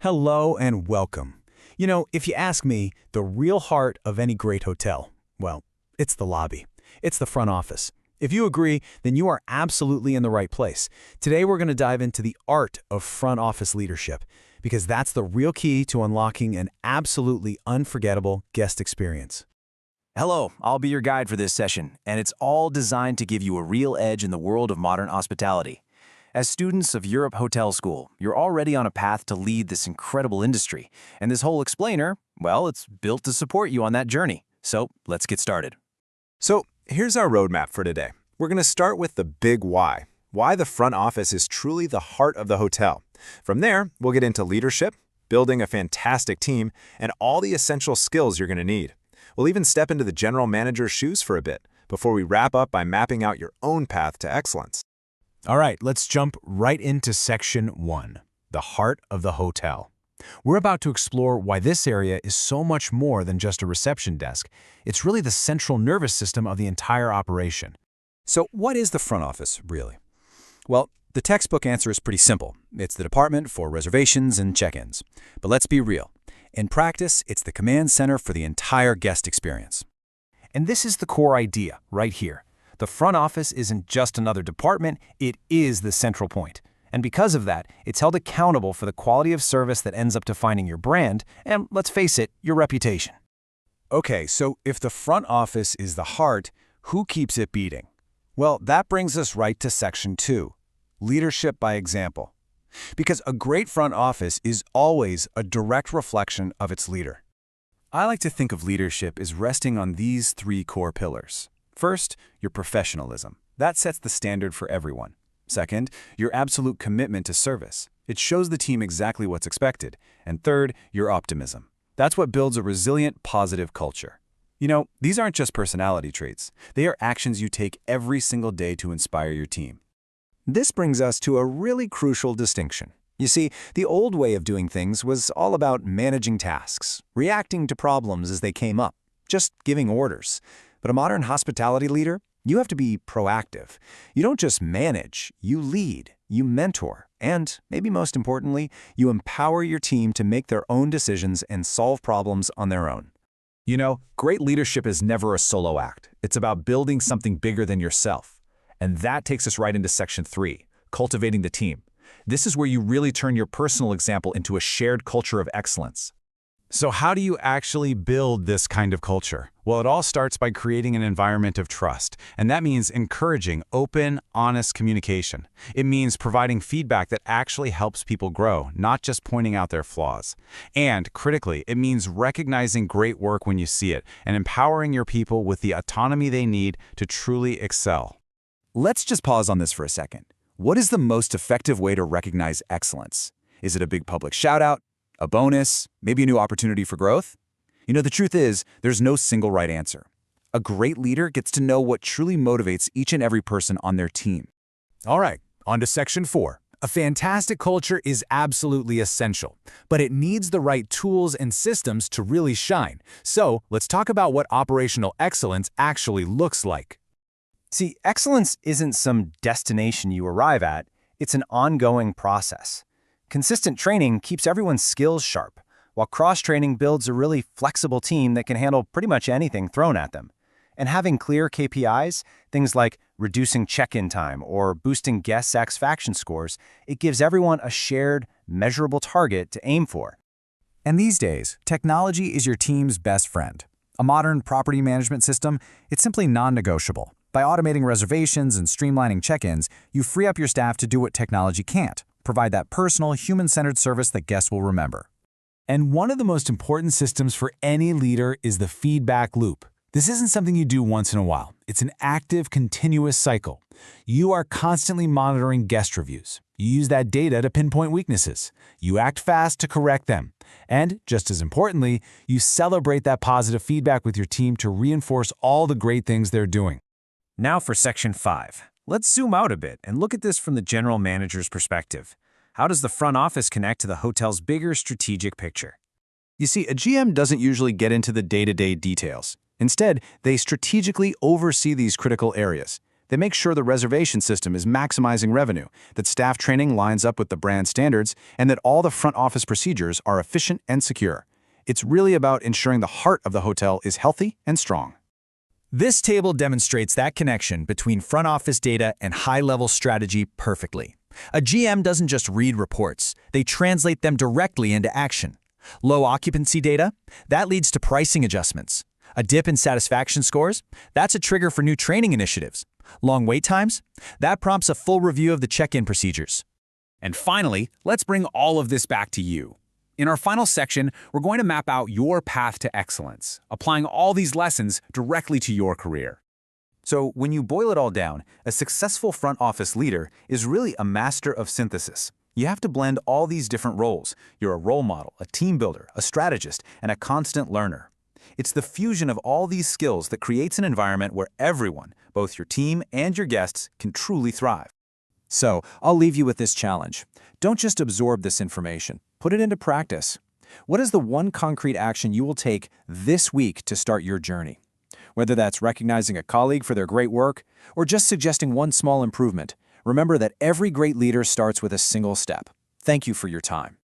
Hello and welcome. If you ask me, the real heart of any great hotel, well, it's the lobby. It's the front office. If you agree, then you are absolutely in the right place. Today we're going to dive into the art of front office leadership, because that's the real key to unlocking an absolutely unforgettable guest experience. Hello, I'll be your guide for this session, and it's all designed to give you a real edge in the world of modern hospitality. As students of Europe Hotel School, you're already on a path to lead this incredible industry, and this whole explainer, well, it's built to support you on that journey. So let's get started. So here's our roadmap for today. We're going to start with the big why the front office is truly the heart of the hotel. From there, we'll get into leadership, building a fantastic team, and all the essential skills you're going to need. We'll even step into the general manager's shoes for a bit, before we wrap up by mapping out your own path to excellence. All right, let's jump right into Section 1, the heart of the hotel. We're about to explore why this area is so much more than just a reception desk. It's really the central nervous system of the entire operation. So what is the front office, really? Well, the textbook answer is pretty simple. It's the department for reservations and check-ins. But let's be real. In practice, it's the command center for the entire guest experience. And this is the core idea right here. The front office isn't just another department, it is the central point. And because of that, it's held accountable for the quality of service that ends up defining your brand and, let's face it, your reputation. Okay, so if the front office is the heart, who keeps it beating? Well, that brings us right to Section 2, leadership by example. Because a great front office is always a direct reflection of its leader. I like to think of leadership as resting on these three core pillars. First, your professionalism. That sets the standard for everyone. Second, your absolute commitment to service. It shows the team exactly what's expected. And third, your optimism. That's what builds a resilient, positive culture. These aren't just personality traits. They are actions you take every single day to inspire your team. This brings us to a really crucial distinction. You see, the old way of doing things was all about managing tasks, reacting to problems as they came up, just giving orders. But a modern hospitality leader, you have to be proactive. You don't just manage, you lead, you mentor, and, maybe most importantly, you empower your team to make their own decisions and solve problems on their own. Great leadership is never a solo act. It's about building something bigger than yourself. And that takes us right into Section 3, cultivating the team. This is where you really turn your personal example into a shared culture of excellence. So how do you actually build this kind of culture? Well, it all starts by creating an environment of trust, and that means encouraging open, honest communication. It means providing feedback that actually helps people grow, not just pointing out their flaws. And, critically, it means recognizing great work when you see it and empowering your people with the autonomy they need to truly excel. Let's just pause on this for a second. What is the most effective way to recognize excellence? Is it a big public shout-out? A bonus? Maybe a new opportunity for growth? The truth is, there's no single right answer. A great leader gets to know what truly motivates each and every person on their team. All right, on to Section 4. A fantastic culture is absolutely essential, but it needs the right tools and systems to really shine. So let's talk about what operational excellence actually looks like. See, excellence isn't some destination you arrive at, it's an ongoing process. Consistent training keeps everyone's skills sharp, while cross-training builds a really flexible team that can handle pretty much anything thrown at them. And having clear KPIs, things like reducing check-in time or boosting guest satisfaction scores, it gives everyone a shared, measurable target to aim for. And these days, technology is your team's best friend. A modern property management system, it's simply non-negotiable. By automating reservations and streamlining check-ins, you free up your staff to do what technology can't. Provide that personal, human-centered service that guests will remember. And one of the most important systems for any leader is the feedback loop. This isn't something you do once in a while. It's an active, continuous cycle. You are constantly monitoring guest reviews. You use that data to pinpoint weaknesses. You act fast to correct them. And, just as importantly, you celebrate that positive feedback with your team to reinforce all the great things they're doing. Now for Section 5. Let's zoom out a bit and look at this from the general manager's perspective. How does the front office connect to the hotel's bigger strategic picture? You see, a GM doesn't usually get into the day-to-day details. Instead, they strategically oversee these critical areas. They make sure the reservation system is maximizing revenue, that staff training lines up with the brand standards, and that all the front office procedures are efficient and secure. It's really about ensuring the heart of the hotel is healthy and strong. This table demonstrates that connection between front office data and high-level strategy perfectly. A GM doesn't just read reports, they translate them directly into action. Low occupancy data? That leads to pricing adjustments. A dip in satisfaction scores? That's a trigger for new training initiatives. Long wait times? That prompts a full review of the check-in procedures. And finally, let's bring all of this back to you. In our final section, we're going to map out your path to excellence, applying all these lessons directly to your career. So when you boil it all down, a successful front office leader is really a master of synthesis. You have to blend all these different roles. You're a role model, a team builder, a strategist, and a constant learner. It's the fusion of all these skills that creates an environment where everyone, both your team and your guests, can truly thrive. So, I'll leave you with this challenge. Don't just absorb this information. Put it into practice. What is the one concrete action you will take this week to start your journey? Whether that's recognizing a colleague for their great work or just suggesting one small improvement, remember that every great leader starts with a single step. Thank you for your time.